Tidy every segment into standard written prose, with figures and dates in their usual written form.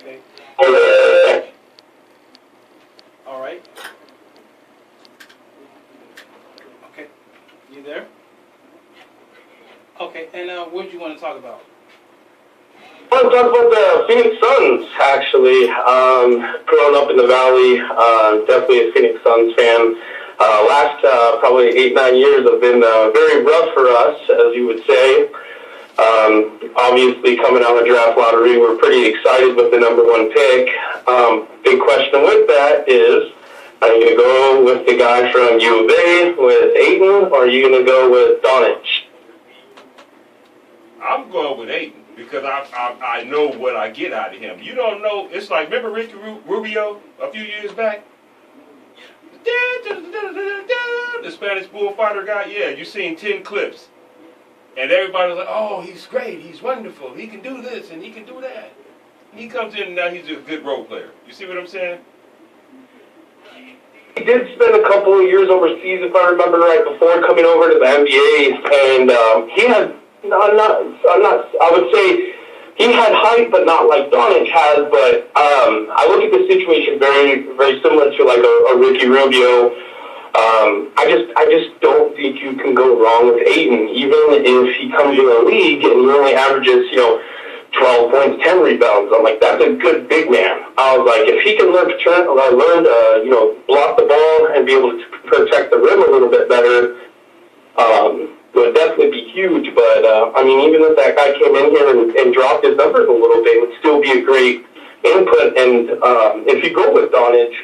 Okay. All right. Okay. You there? Okay. And what do you want to talk about? I want to talk about the Phoenix Suns, actually. Growing up in the Valley, definitely a Phoenix Suns fan. Last probably 8-9 years have been very rough for us, as you would say. Obviously, coming out of the draft lottery, we're pretty excited with the #1 pick. Big question with that is, are you going to go with the guy from U of A, with Ayton, or are you going to go with Doncic? I'm going with Ayton because I know what I get out of him. You don't know. It's like, remember Ricky Rubio a few years back? The Spanish bullfighter guy? Yeah, you seen 10 clips. And everybody was like, oh, he's great, he's wonderful, he can do this and he can do that. And he comes in and now he's a good role player. You see what I'm saying? He did spend a couple of years overseas, if I remember right, before coming over to the NBA, and he had, I would say, he had height, but not like Doncic has, but I look at the situation very, very similar to like a Ricky Rubio. I just don't think you can go wrong with Ayton, even if he comes in the league and he only averages, 12 points, 10 rebounds. I'm like, that's a good big man. I was like, if he can learn to block the ball and be able to protect the rim a little bit better, would definitely be huge. But, even if that guy came in here and dropped his numbers a little bit, it would still be a great input. And if you go with Doncic,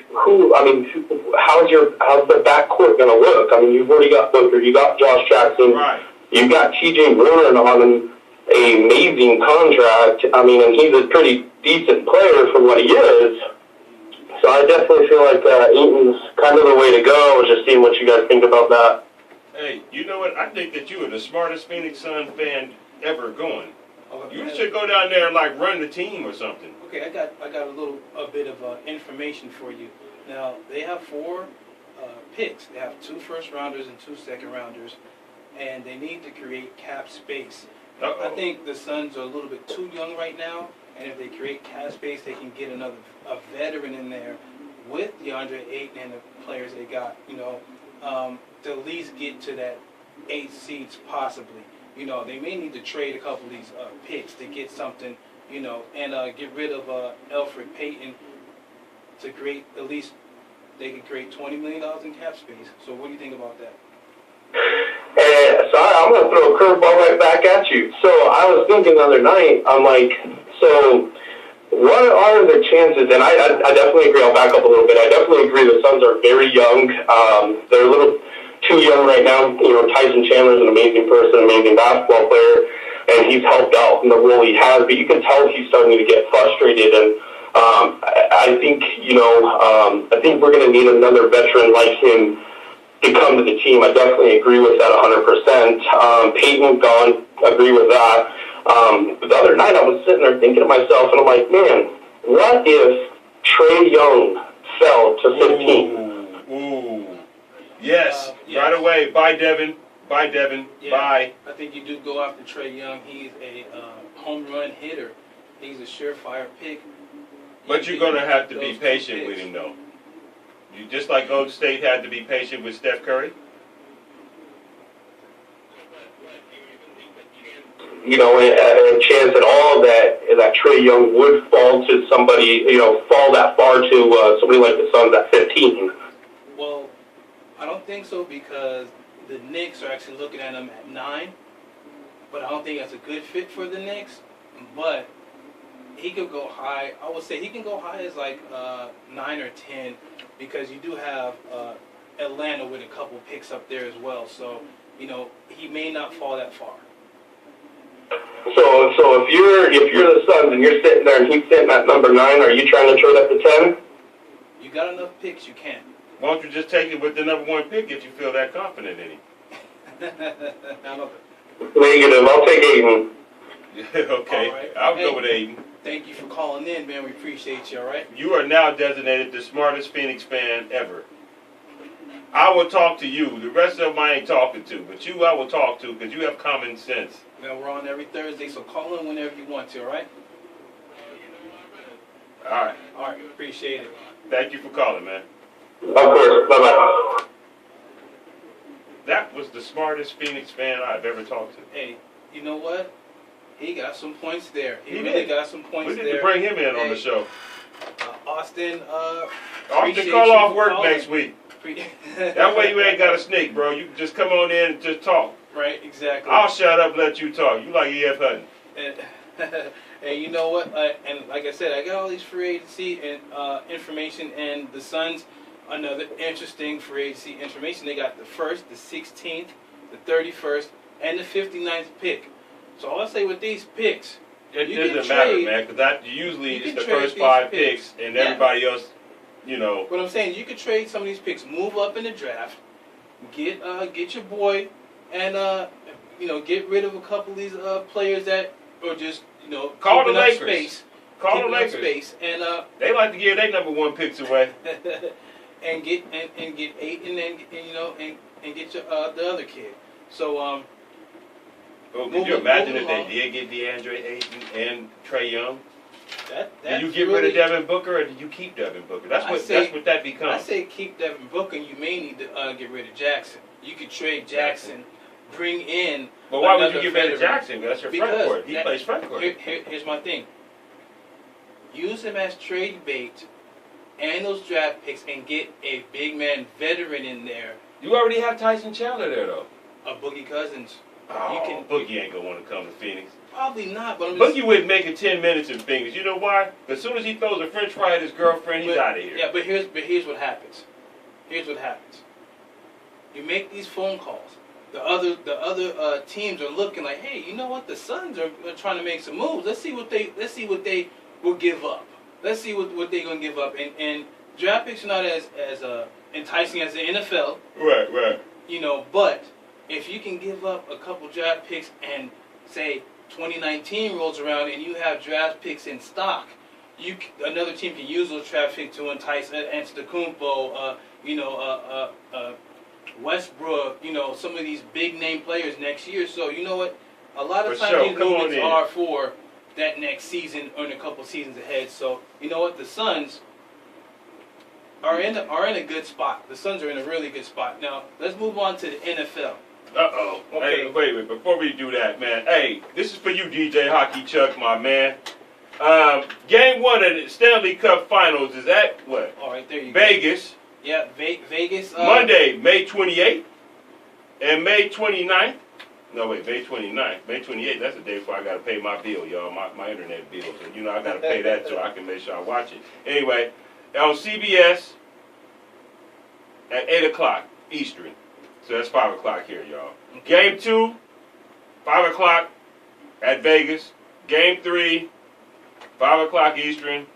how's the backcourt going to look? I mean, you've already got Booker, you got Josh Jackson, right. You've got TJ Warren on an amazing contract. And he's a pretty decent player for what he is. So I definitely feel like Ayton's kind of the way to go. Just seeing what you guys think about that. Hey, you know what? I think that you are the smartest Phoenix Sun fan ever going. You should go down there and run the team or something. Okay, I got a bit of information for you. Now they have 4 picks. They have 2 first-rounders and 2 second-rounders, and they need to create cap space. I think the Suns are a little bit too young right now, and if they create cap space, they can get a veteran in there with DeAndre Ayton and the players they got. To at least get to that 8 seeds possibly. They may need to trade a couple of these picks to get something, and get rid of Elfrid Payton to create, at least they can create $20 million in cap space. So what do you think about that? Sorry, I'm going to throw a curveball right back at you. So I was thinking the other night, I'm like, so what are the chances, and I definitely agree, I'll back up a little bit, I definitely agree the Suns are very young. They're a little too young right now. Tyson Chandler's an amazing person, amazing basketball player, and he's helped out in the role he has, but you can tell he's starting to get frustrated, and I think, I think we're going to need another veteran like him to come to the team. I definitely agree with that 100%. Peyton gone, agree with that. But the other night I was sitting there thinking to myself, and I'm like, man, what if Trae Young fell to 15? Ooh. Yes, right away. Bye, Devin. Bye, Devin. Yeah, bye. I think you do go after Trae Young. He's a home run hitter. He's a surefire pick. But you're going to have to be patient with him, though. You just like Golden State had to be patient with Steph Curry. A chance at all that Trae Young would fall to somebody, fall that far to somebody like the Suns at 15. Well, I don't think so, because the Knicks are actually looking at him at 9, but I don't think that's a good fit for the Knicks. But he could go high. I would say he can go high as 9 or 10, because you do have Atlanta with a couple picks up there as well. So, he may not fall that far. So if you're the Suns and you're sitting there and he's sitting at number 9, are you trying to trade up to 10? You got enough picks, you can. Why don't you just take it with the #1 pick if you feel that confident in him? Negative. I'll take Ayton. Okay, right. I'll go with Ayton. Thank you for calling in, man. We appreciate you, all right? You are now designated the smartest Phoenix fan ever. I will talk to you. The rest of them I ain't talking to, but you I will talk to because you have common sense. Now, we're on every Thursday, so call in whenever you want to, all right? All right. All right, appreciate it. Thank you for calling, man. Of course. Bye-bye. That was the smartest Phoenix fan I've ever talked to. Hey, you know what? He got some points there. He He really did. got some points We need there. to bring him in on the Hey. show. Austin, Austin, appreciate call you off for work calling. next week. That way you ain't got a snake, bro. You can just come on in and just talk. Right, exactly. I'll shut up and let you talk. You like E.F. Hutton. And you know what? And like I said, I got all these free agency and information, and the Suns, another interesting free agency information. They got the 1st, the 16th, the 31st, and the 59th pick. So all I say with these picks, It you can doesn't matter, trade- man, because that usually you it's can the trade first these 5 picks. picks, and Yeah. everybody else, you know. what I'm saying, you could trade some of these picks, move up in the draft, get your boy, and get rid of a couple of these players that are just Call the keeping up Lakers. space, Call the keeping up Lakers. space, and They like to give their number 1 picks away. and get 8, and then and get your the other kid. So Oh, could Moving- you imagine moving if along. they did get DeAndre Ayton and Trey Young? that's Do you get really, rid of Devin Booker or do you keep Devin Booker? That's I what say- that's what that I becomes. say keep Devin Booker. You may need to get rid of Jackson. You could trade Jackson, bring in. But why would you another get rid of veteran. Jackson? That's your Because front court. He that- plays front court. Here's my thing. Use him as trade bait and those draft picks and get a big man veteran in there. You already have Tyson Chandler there, though. Boogie Cousins. Oh, can- Boogie ain't gonna want to come to Phoenix. Probably not, but I'm just. Boogie wouldn't make it 10 minutes in Phoenix. You know why? As soon as he throws a French fry at his girlfriend, he's but- out of here. Yeah, but here's what happens. Here's what happens. You make these phone calls. The other teams are looking like, hey, you know what? The Suns are trying to make some moves. Let's see what they will give up. Let's see what they're gonna give up. And draft picks are not as enticing as the NFL. Right. But if you can give up a couple draft picks and say 2019 rolls around and you have draft picks in stock, another team can use those draft picks to entice Antetokounmpo, Westbrook, some of these big name players next year. So you know what? A lot of For times sure. these Come on movements in. are for that next season or in a couple seasons ahead. So you know what? The Suns are in a good spot. The Suns are in a really good spot. Now let's move on to the NFL. Uh-oh. Okay. Hey, wait. Before we do that, man. Hey, this is for you, DJ Hockey Chuck, my man. Game 1 of the Stanley Cup Finals is at, what? All right, there you go. Vegas. Yeah, Vegas. Monday, May 28th. And May 29th. No, wait, May 29th. May 28th, that's the day before I got to pay my bill, y'all. My internet bill. So, I got to pay that so I can make sure I watch it. Anyway, on CBS at 8 o'clock Eastern. So that's 5 o'clock here, y'all. Game 2, 5 o'clock at Vegas. Game 3, 5 o'clock Eastern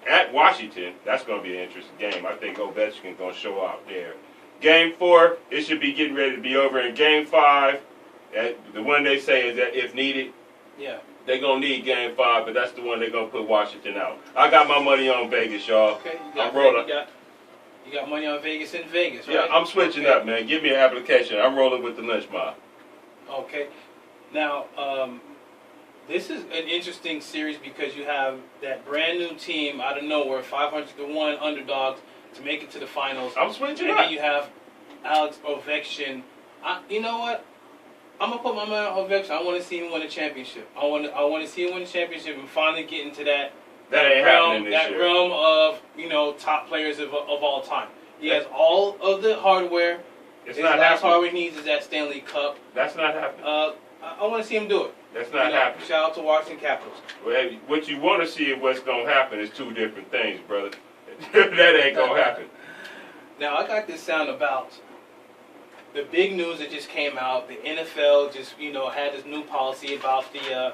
at Washington. That's going to be an interesting game. I think Ovechkin's going to show out there. Game 4, it should be getting ready to be over. And Game 5, the one they say is that if needed, Yeah. they're going to need Game 5, but that's the one they're going to put Washington out. I got my money on Vegas, y'all. Okay. I'm rolling. You got money on Vegas in Vegas, right? Yeah, I'm switching Okay. up, man. Give me an application. I'm rolling with the Lynch Mob. Okay. Now, this is an interesting series because you have that brand new team out of nowhere, 500-1 underdogs to make it to the finals. I'm switching And up. then you have Alex Ovechkin. You know what? I'm gonna put my money on Ovechkin. I want to see him win a championship. I want to see him win a championship and finally get into that That ain't happening this year. realm of top players of all time. He has all of the hardware. It's His not last happening. hardware he needs is that Stanley Cup. That's not happening. I want to see him do it. That's not happening. Shout out to Washington Capitals. Well, what you want to see and what's going to happen is two different things, brother. That ain't going to happen. Now, I got this sound about the big news that just came out. The NFL just, had this new policy about the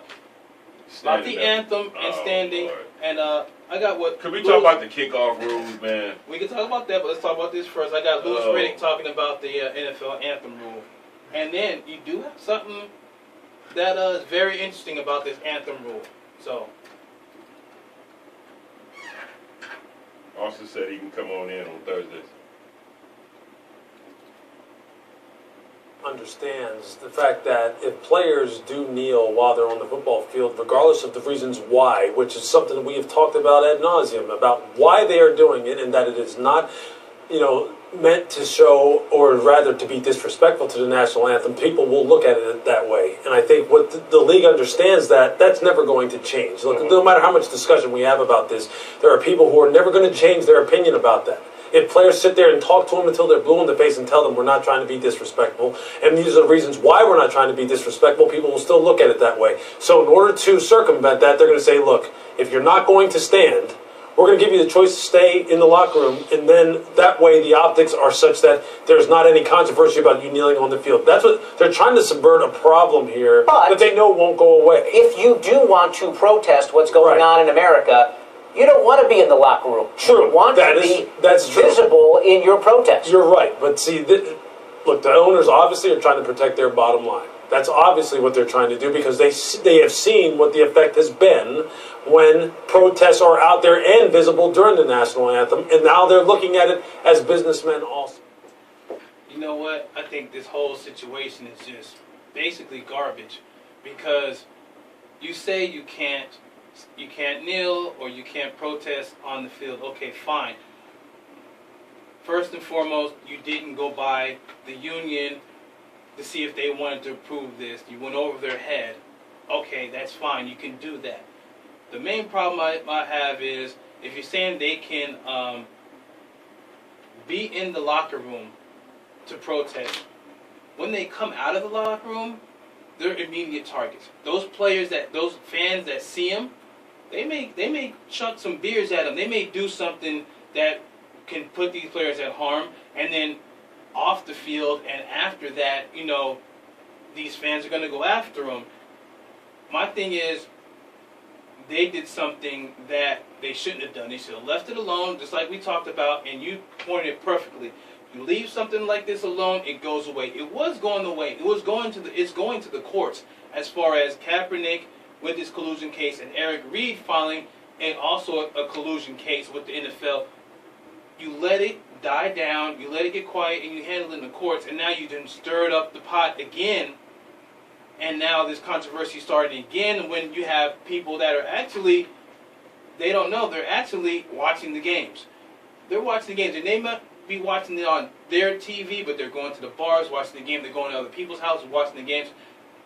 Standing up. anthem and Oh, standing. Lord. And I got what. Could we talk about the kickoff rules, man? We can talk about that, but let's talk about this first. I got Louis Oh. Riddick talking about the NFL anthem rule. And then you do have something that is very interesting about this anthem rule. So, Austin said he can come on in on Thursdays. On understands the fact that if players do kneel while they're on the football field, regardless of the reasons why, which is something that we have talked about ad nauseum, about why they are doing it, and that it is not, meant to show, or rather to be disrespectful to the national anthem, people will look at it that way. And I think what the league understands that's never going to change. Look, no matter how much discussion we have about this, there are people who are never going to change their opinion about that. If players sit there and talk to them until they're blue in the face and tell them we're not trying to be disrespectful, and these are the reasons why we're not trying to be disrespectful, people will still look at it that way. So in order to circumvent that, they're going to say, look, if you're not going to stand, we're going to give you the choice to stay in the locker room, and then that way the optics are such that there's not any controversy about you kneeling on the field. That's what they're trying to subvert, a problem here that they know won't go away. If you do want to protest what's going on in America, you don't want to be in the locker room. True. You want to be visible in your protest. You're right. But see, look, the owners obviously are trying to protect their bottom line. That's obviously what they're trying to do, because they have seen what the effect has been when protests are out there and visible during the national anthem, and now they're looking at it as businessmen also. You know what? I think this whole situation is just basically garbage, because you say you can't kneel or you can't protest on the field. Okay, fine. First and foremost, you didn't go by the union to see if they wanted to approve this. You went over their head. Okay, that's fine. You can do that. The main problem I have is if you're saying they can be in the locker room to protest, when they come out of the locker room, they're immediate targets. Those fans that see them, they may chuck some beers at them. They may do something that can put these players at harm, and then off the field and after that, these fans are going to go after them. My thing is, they did something that they shouldn't have done. They should have left it alone, just like we talked about, and you pointed it perfectly. You leave something like this alone, it goes away. It was going away. It's going to the courts, as far as Kaepernick with his collusion case and Eric Reed filing, and also a collusion case with the NFL. You let it die down, you let it get quiet, and you handle it in the courts, and now you done stirred up the pot again, and now this controversy started again when you have people that are actually, they don't know, they're actually watching the games. They're watching the games, and they might be watching it on their TV, but they're going to the bars, watching the game, they're going to other people's houses, watching the games.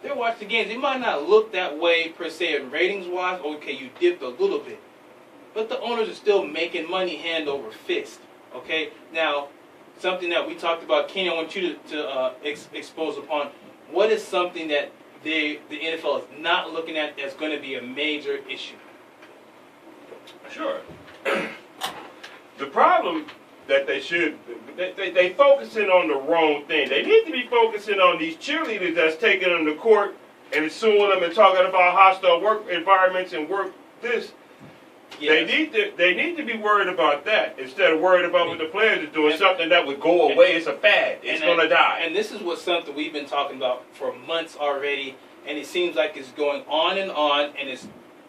They're watching the games. They might not look that way, per se, ratings-wise. Okay, you dipped a little bit. But the owners are still making money hand over fist. Okay? Now, something that we talked about, Kenny, I want you to expose upon. What is something that the NFL is not looking at that's going to be a major issue? Sure. The problem that they focusing on the wrong thing. They need to be focusing on these cheerleaders that's taking them to court and suing them and talking about hostile work environments and work this. Yes. They need to be worried about that instead of worried about what the players are doing, something that would go away. It's a fad. It's going to die. And this is something we've been talking about for months already, and it seems like it's going on, and it's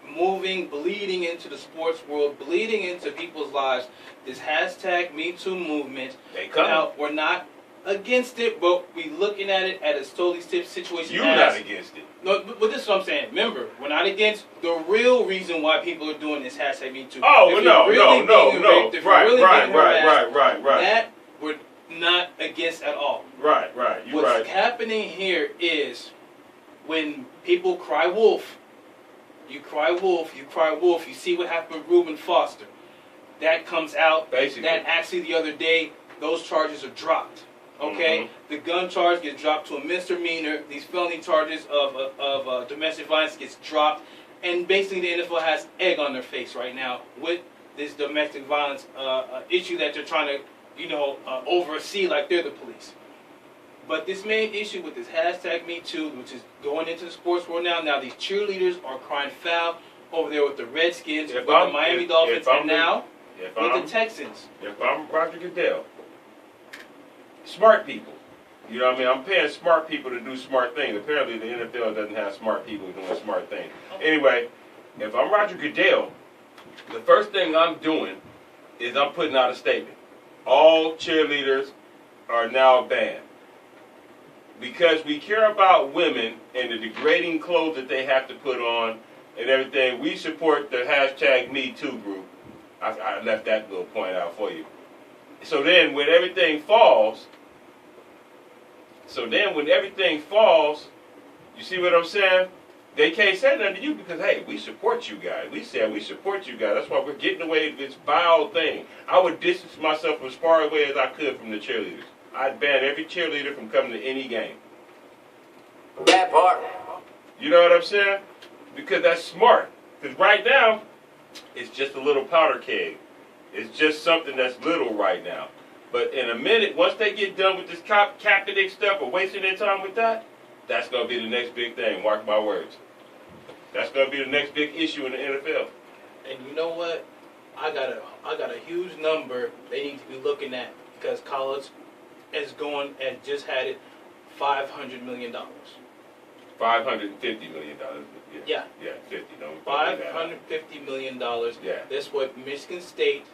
moving, bleeding into the sports world, bleeding into people's lives. This hashtag #MeToo movement. Now, we're not against it, but we're looking at it at a totally situation. You're not against it. No, but this is what I'm saying. Remember, we're not against the real reason why people are doing this hashtag #MeToo. Oh, no. Right. That we're not against at all. Right. What's happening here is when people cry wolf, you cry wolf, you see what happened with Reuben Foster. That comes out. Basically. That actually the other day, those charges are dropped. Okay? Mm-hmm. The gun charge gets dropped to a misdemeanor. These felony charges of domestic violence gets dropped. And basically the NFL has egg on their face right now with this domestic violence issue that they're trying to, oversee like they're the police. But this main issue with this hashtag #MeToo, which is going into the sports world now these cheerleaders are crying foul over there with the Redskins, with the Miami Dolphins, and now with the Texans. If I'm Roger Goodell, smart people, you know what I mean? I'm paying smart people to do smart things. Apparently the NFL doesn't have smart people doing smart things. Anyway, if I'm Roger Goodell, the first thing I'm doing is I'm putting out a statement. All cheerleaders are now banned. because we care about women and the degrading clothes that they have to put on and everything, we support the hashtag #MeToo group. I left that little point out for you. So then when everything falls, you see what I'm saying? They can't say nothing to you because, hey, we support you guys. We said we support you guys. That's why we're getting away with this vile thing. I would distance myself as far away as I could from the cheerleaders. I'd ban every cheerleader from coming to any game. That part. You know what I'm saying? Because that's smart. Because right now, it's just a little powder keg. It's just something that's little right now. But in a minute, once they get done with this Kaepernick stuff or wasting their time with that, that's going to be the next big thing. Mark my words. That's going to be the next big issue in the NFL. And you know what? I got a huge number they need to be looking at because college is going and just had it $500 million. $550 million. Yeah. Yeah, 50. Don't $550 million. Yeah. That's what Michigan State,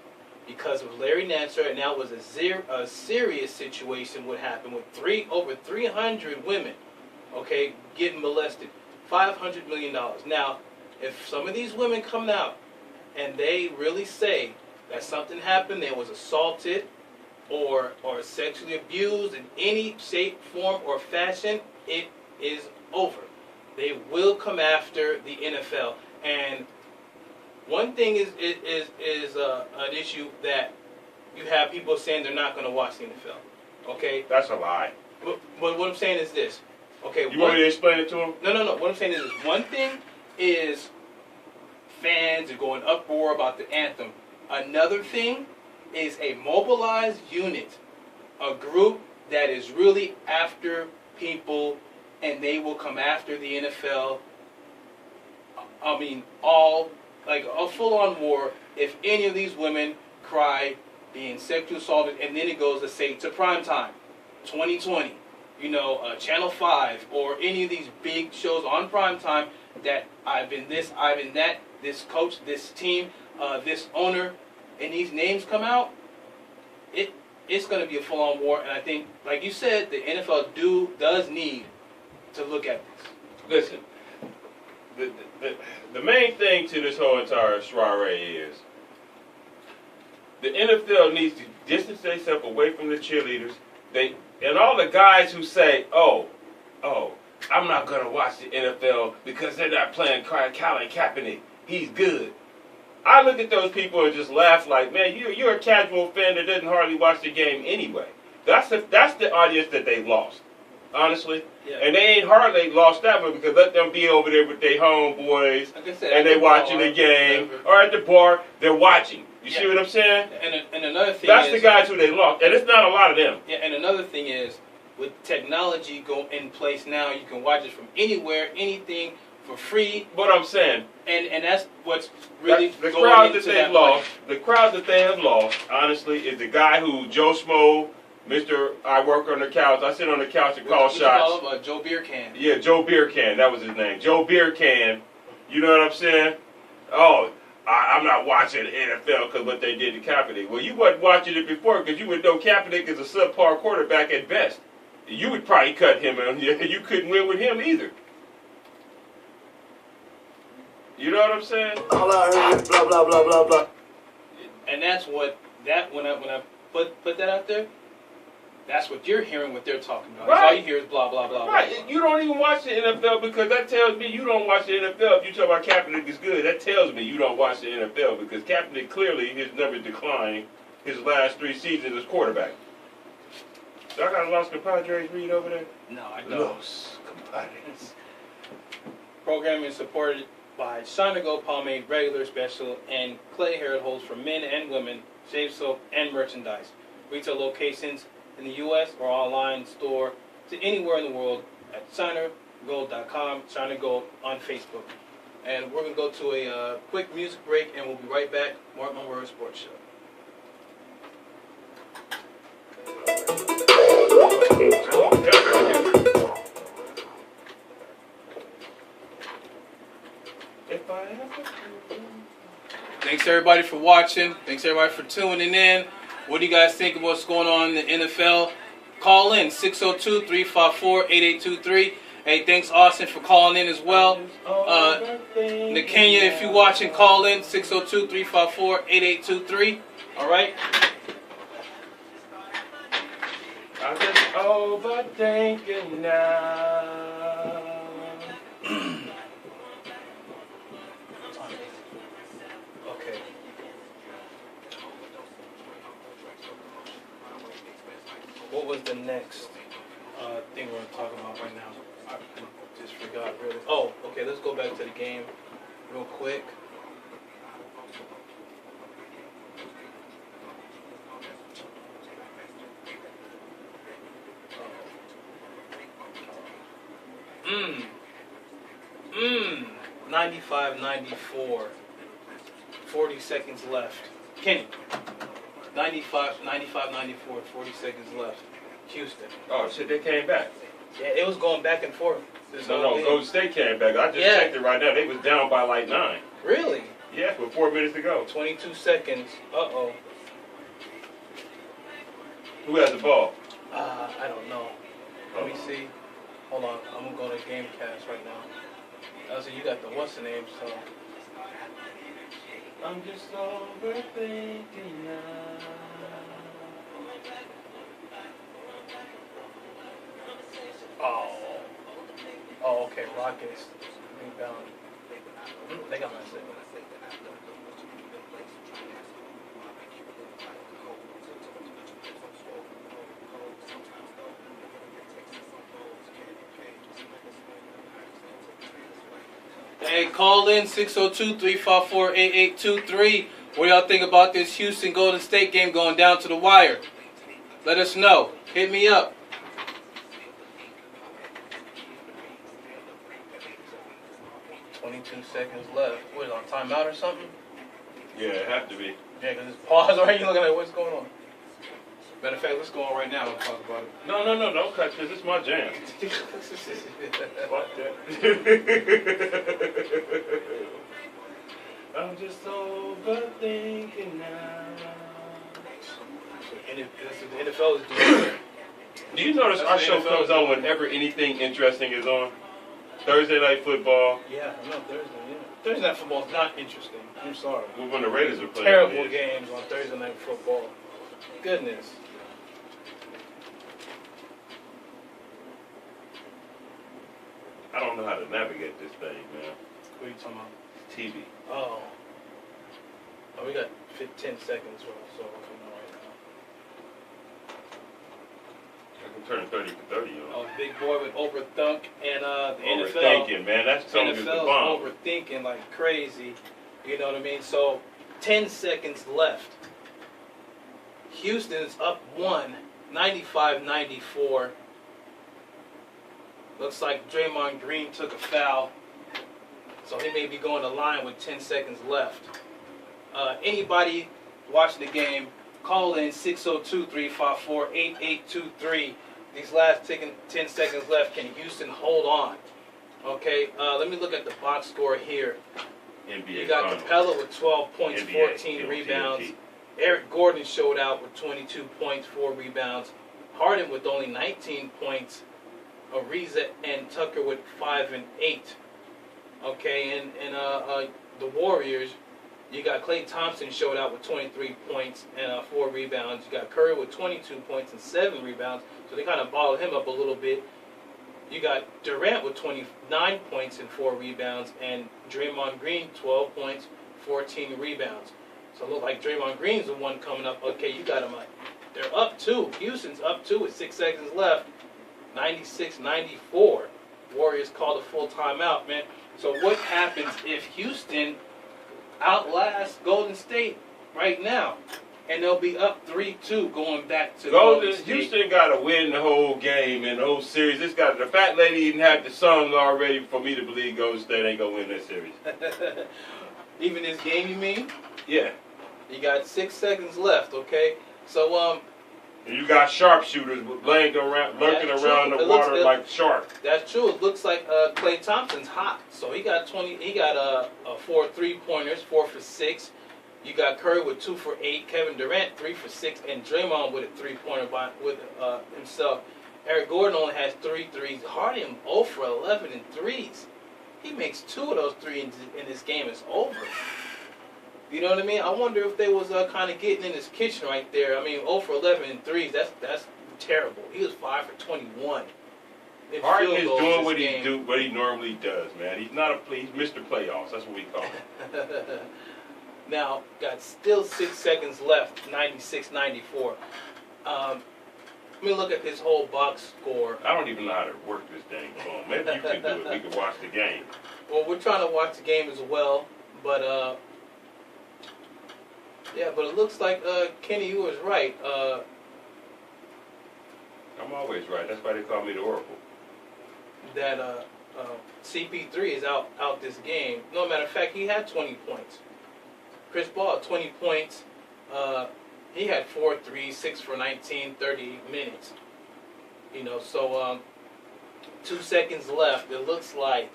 because of Larry Nassar, and that was a serious situation what happened with over 300 women, okay, getting molested. $500 million. Now, if some of these women come out and they really say that something happened, they was assaulted or sexually abused in any shape, form, or fashion, it is over. They will come after the NFL. And one thing is an issue that you have people saying they're not going to watch the NFL. Okay? That's a lie. But what I'm saying is this. Okay, you want me to explain it to them? No. What I'm saying is this. One thing is fans are going uproar about the anthem. Another thing is a mobilized unit, a group that is really after people, and they will come after the NFL. I mean, like a full-on war. If any of these women cry being sexually assaulted, and then it goes to say to primetime, 2020. Channel 5 or any of these big shows on primetime that I've been this, I've been that, this coach, this team, this owner, and these names come out, it's going to be a full-on war. And I think, like you said, the NFL does need to look at this. Listen, the main thing to this whole entire soiree is the NFL needs to distance themselves away from the cheerleaders. And all the guys who say, oh, I'm not going to watch the NFL because they're not playing Colin Kaepernick. He's good. I look at those people and just laugh like, man, you're a casual fan that doesn't hardly watch the game anyway. That's the audience that they lost, honestly. Yeah. And they ain't hardly lost that one because let them be over there with their homeboys like I said, and they watching the game or at the bar, they're watching. You see what I'm saying? And another thing that's the guys who they lost, and it's not a lot of them. Yeah, and another thing is, with technology in place now, you can watch it from anywhere, anything, for free. What I'm saying, and that's what's really the crowd that they've lost. The crowd that they have lost, honestly, is the guy who Joe Smo, Mr. I work on the couch. I sit on the couch and call shots. Joe Beer Can. Yeah, Joe Beer Can. That was his name. Joe Beer Can. You know what I'm saying? Oh. I'm not watching the NFL because what they did to Kaepernick. Well, you wasn't watching it before because you would know Kaepernick is a subpar quarterback at best. You would probably cut him, and you couldn't win with him either. You know what I'm saying? All I heard is blah, blah, blah, blah, blah. And that's when I put that out there, that's what you're hearing, what they're talking about. Right. All you hear is blah, blah, blah. Right. Blah, blah. You don't even watch the NFL because that tells me you don't watch the NFL. If you talk about Kaepernick is good, that tells me you don't watch the NFL because Kaepernick clearly his numbers declined his last 3 seasons as quarterback. So I got a Los Compadres read over there? No, I don't. Los Compadres. Programming is supported by Shine to Go Pomade Regular Special and Clay Hair Holds for men and women, shave soap, and merchandise. Retail locations in the U.S. or online store to anywhere in the world at shinergold.com, shinergold on Facebook. And we're going to go to a quick music break, and we'll be right back. Mark My Words Sports Show. Thanks everybody for watching. Thanks everybody for tuning in. What do you guys think of what's going on in the NFL? Call in 602-354-8823. Hey, thanks Austin for calling in as well. Nakenya, if you're watching, call in 602-354-8823. All right. I'm just overthinking now. Okay. What was the next thing we're talking about right now? I just forgot really. Oh, okay. Let's go back to the game real quick. Mmm. 95-94. 40 seconds left. Kenny. 95-94. 40 seconds left. Houston. Oh shit, they came back. Yeah, it was going back and forth. No, Golden State came back. I just checked it right now. They was down by like 9. Really? Yeah, with 4 minutes to go. 22 seconds. Uh-oh. Who has the ball? I don't know. Let me see. Hold on. I'm going to go to Gamecast right now. So you got the what's the name, so. I'm just overthinking now. Oh, okay. Rockets. Rebound. They got my signal. Hey, call in 602-354-8823. What do y'all think about this Houston Golden State game going down to the wire? Let us know. Hit me up. Seconds left. What, on timeout or something? Yeah, it have to be. Yeah, because it's pause right. You're looking at what's going on. Matter of fact, let's go on right now and talk about it. No, don't cut this. It's my jam. Fuck that. I'm just overthinking now. The NFL is doing it. Do you notice our show comes on whenever anything interesting is on? Thursday Night Football. Yeah, I know Thursday. Yeah. Thursday Night Football is not interesting. I'm sorry. When the Raiders are playing. Terrible games on Thursday Night Football. Goodness. I don't know how to navigate this thing, man. What are you talking about? TV. Oh, we got 10 seconds or so coming on right now. I can turn 30 for 30 on. Oh, big boy with overthunk and the NFL. Overthinking, man. That's telling you the NFL's bomb. overthinking like crazy. You know what I mean? So, 10 seconds left. Houston's up 1, 95-94. Looks like Draymond Green took a foul. So he may be going to line with 10 seconds left. Anybody watching the game, call in 602-354-8823. These last 10 seconds left. Can Houston hold on? Okay, let me look at the box score here. NBA You got Finals. Capella with 12 points, NBA, 14 rebounds. Eric Gordon showed out with 22 points, 4 rebounds. Harden with only 19 points. Ariza and Tucker with 5 and 8. Okay, and the Warriors, you got Klay Thompson showed out with 23 points and 4 rebounds. You got Curry with 22 points and 7 rebounds. So they kind of balled him up a little bit. You got Durant with 29 points and 4 rebounds, and Draymond Green 12 points, 14 rebounds. So it look like Draymond Green's the one coming up. Okay, you got him. They're up 2. Houston's up 2 with 6 seconds left. 96-94. Warriors called a full timeout, man. So what happens if Houston outlasts Golden State right now? And they'll be up 3-2 going back to Golden State. Houston got to win the whole game and the whole series. This got the fat lady even had the song already for me to believe Golden State ain't gonna win this series. Even this game, you mean? Yeah. You got 6 seconds left, okay? So And you got sharpshooters lurking around the water like sharks. That's true. It looks like Klay Thompson's hot. So he got 4 3-pointers, 4 for 6. You got Curry with 2 for 8, Kevin Durant 3 for 6, and Draymond with a 3-pointer with himself. Eric Gordon only has 3 threes. Harden 0 for 11 in threes. He makes 2 of those 3 in this game. It's over. You know what I mean? I wonder if they was kind of getting in his kitchen right there. I mean, 0 for 11 in threes. That's terrible. He was 5 for 21. Harden is doing what he normally does, man. He's Mr. Playoffs. That's what we call him. Now, got still 6 seconds left, 96-94. Let me look at this whole box score. I don't even know how to work this dang phone. Maybe you can do it. We can watch the game. Well, we're trying to watch the game as well, but yeah, but it looks like Kenny, you was right. I'm always right. That's why they call me the Oracle. That CP3 is out this game. No matter of fact, he had 20 points. Chris Paul, 20 points. He had 4 threes, 6 for 19, 30 minutes. You know, so 2 seconds left. It looks like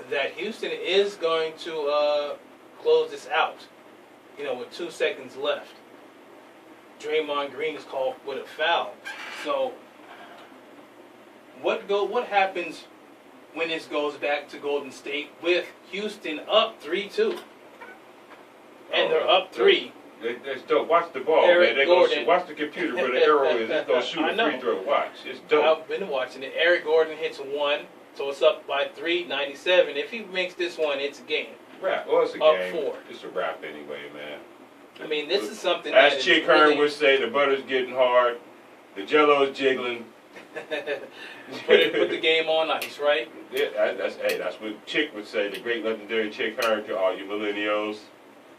that Houston is going to close this out. You know, with 2 seconds left. Draymond Green is called with a foul. So what happens when this goes back to Golden State with Houston up 3-2? And they're up 3. That's dope. Watch the ball, Eric man. Gordon. Watch the computer where the arrow is. It's going to shoot a free throw. Watch. It's dope. I've been watching it. Eric Gordon hits 1, so it's up by 3, 97. If he makes this one, it's a game. Wrap. Well, it's a Up game. 4. It's a wrap anyway, man. I mean, this is something As that Chick is Hearn really... would say, the butter's getting hard, the jello's jiggling. put the game on ice, right? Yeah, that's what Chick would say, the great legendary Chick Hearn, to all you millennials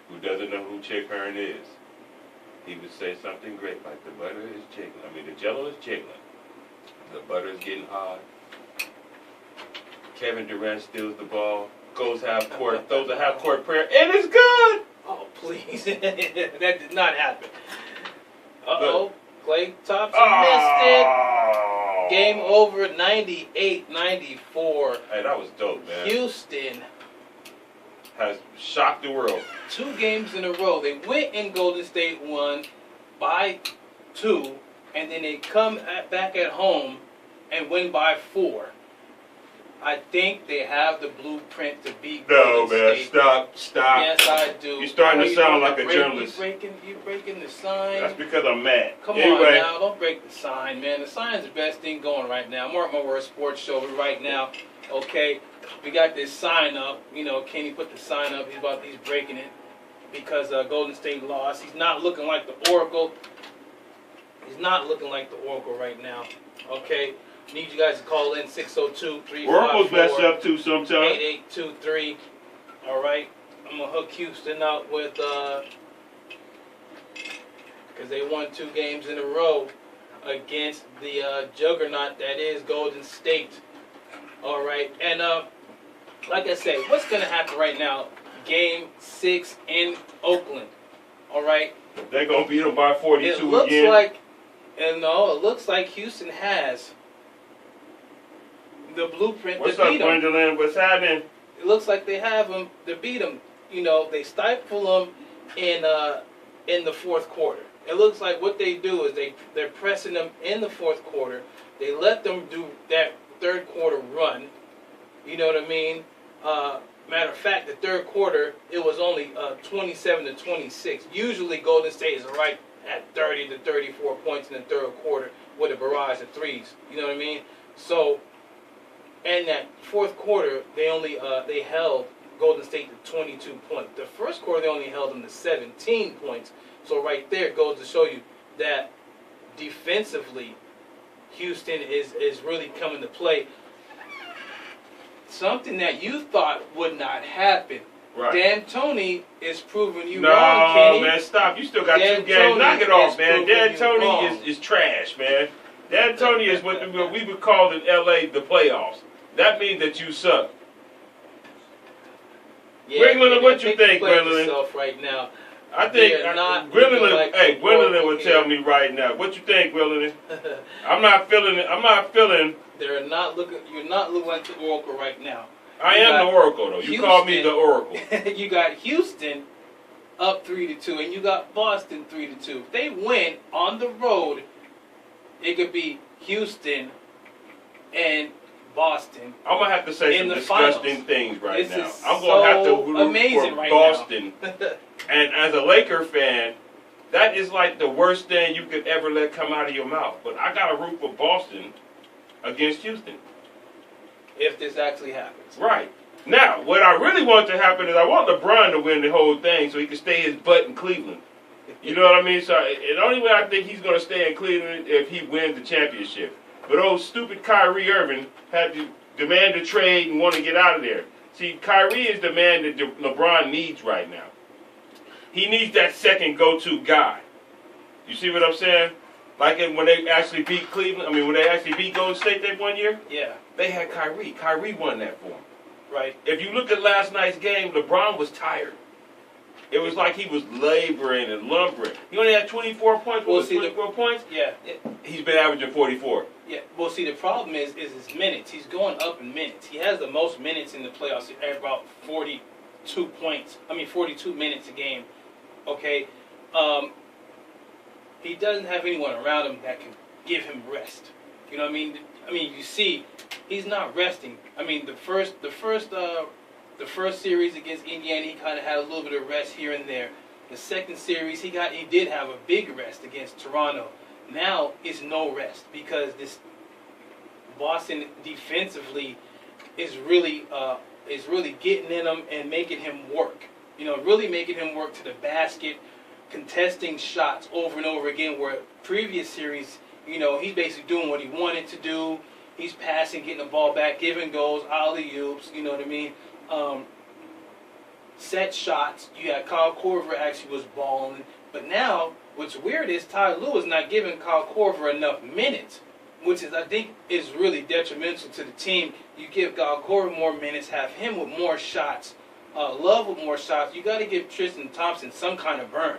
who doesn't know who Chick Hearn is. He would say something great like, the butter is jiggling. I mean, the jello is jiggling. The butter is getting hard. Kevin Durant steals the ball, goes half court, throws a half court prayer, and it's good! Oh, please. That did not happen. Uh-oh. Klay Thompson missed it. Game over, 98-94. Hey, that was dope, man. Houston Has shocked the world. 2 games in a row. They went in Golden State won by 2, and then they come back at home and win by 4. I think they have the blueprint to beat Golden State. Stop. Yes, I do. You're starting to sound like a journalist. You're breaking the sign. That's because I'm mad. Come anyway. on now, don't break the sign, man. The sign's the best thing going right now. Mark my words, sports show right now. Okay, we got this sign up. You know, Kenny put the sign up. He's breaking it because Golden State lost. He's not looking like the Oracle. He's not looking like the Oracle right now. Okay, need you guys to call in 602-354. Oracle's messed up too sometimes. 8823. All right, I'm gonna hook Houston up with because they won 2 games in a row against the juggernaut that is Golden State. All right, and like I said, what's going to happen right now? Game 6 in Oakland. All right. They're going to beat them by 42 it looks again. It looks like Houston has the blueprint What's to up, beat them. Gwendolyn? What's happening? It looks like they have them to beat them. You know, they stifle them in the fourth quarter. It looks like what they do is they're pressing them in the fourth quarter. They let them do that third quarter run. You know what I mean? Matter of fact, the third quarter, it was only 27-26. Usually Golden State is right at 30 to 34 points in the third quarter with a barrage of threes. You know what I mean? So, in that fourth quarter, they held Golden State to 22 points. The first quarter, they only held them to 17 points. So right there it goes to show you that defensively, Houston is really coming to play. Something that you thought would not happen. Right. D'Antoni is proving you wrong, Kenny. No, man, stop. You still got 2 games. D'Antoni Knock it off, is man. proving you wrong. D'Antoni is trash, man. D'Antoni is what we would call in L.A. the playoffs. That means that you suck. Yeah, Gwendolyn, what you think, Gwendolyn? Right now. I think Gwendolyn. Like Hey, Gwendolyn would here. tell me right now. What you think, Gwendolyn? I'm not feeling it. I'm not feeling. You're not looking like the Oracle right now. I You am got the Oracle, though. You call me the Houston. Oracle. You got Houston up 3-2, and you got Boston 3-2. If they win on the road, it could be Houston and Boston. I'm gonna have to say In some the disgusting finals. things right This now. is I'm gonna have to so root amazing for right Boston. now. And as a Laker fan, that is like the worst thing you could ever let come out of your mouth. But I gotta root for Boston against Houston. If this actually happens. Right. Now, what I really want to happen is I want LeBron to win the whole thing so he can stay his butt in Cleveland. You know what I mean? So the only way I think he's going to stay in Cleveland if he wins the championship. But old stupid Kyrie Irving had to demand a trade and want to get out of there. See, Kyrie is the man that LeBron needs right now. He needs that second go-to guy. You see what I'm saying? Like when they actually beat Cleveland, when they actually beat Golden State that one year, Yeah, they had Kyrie. Kyrie won that for him. right. If you look at last night's game, LeBron was tired. It was like he was laboring and lumbering. He only had 24 points. Well, What was see, 24 points? Yeah, He's been averaging 44. yeah. Well, see, the problem is his minutes. He's going up in minutes. He has the most minutes in the playoffs at about 42 points. 42 minutes a game. Okay. He doesn't have anyone around him that can give him rest. You know what I mean? You see, he's not resting. The first series against Indiana, he kind of had a little bit of rest here and there. The second series, he did have a big rest against Toronto. Now it's no rest because this Boston defensively is really getting in him and making him work. Really making him work to the basket, contesting shots over and over again. Where previous series, he's basically doing what he wanted to do. He's passing, getting the ball back, giving goals, alley-oops. You know what I mean? Set shots. You had Kyle Korver actually was balling, but now what's weird is Ty Lue is not giving Kyle Korver enough minutes, which I think is really detrimental to the team. You give Kyle Korver more minutes, have him with more shots, Love with more shots. You got to give Tristan Thompson some kind of burn.